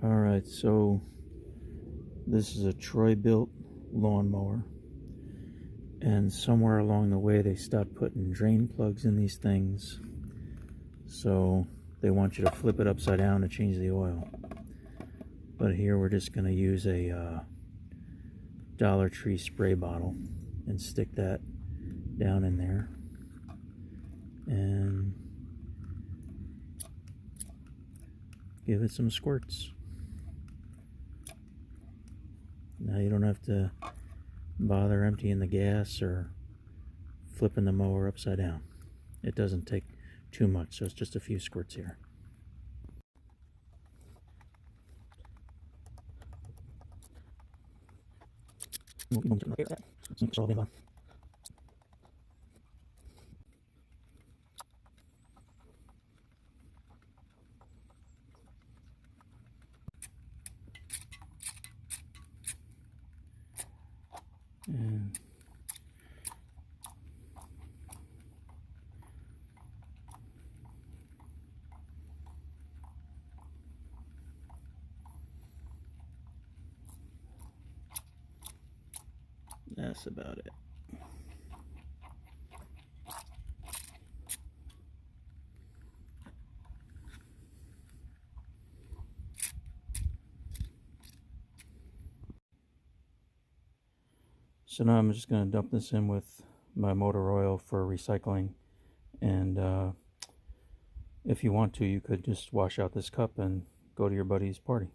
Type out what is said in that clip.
Alright, so this is a Troy-built lawnmower, and somewhere along the way they stopped putting drain plugs in these things, so they want you to flip it upside down to change the oil. But here we're just going to use a Dollar Tree spray bottle and stick that down in there and give it some squirts. Now you don't have to bother emptying the gas or flipping the mower upside down. It doesn't take too much, so it's just a few squirts here. And that's about it. So now I'm just going to dump this in with my motor oil for recycling, and if you want to, you could just wash out this cup and go to your buddy's party.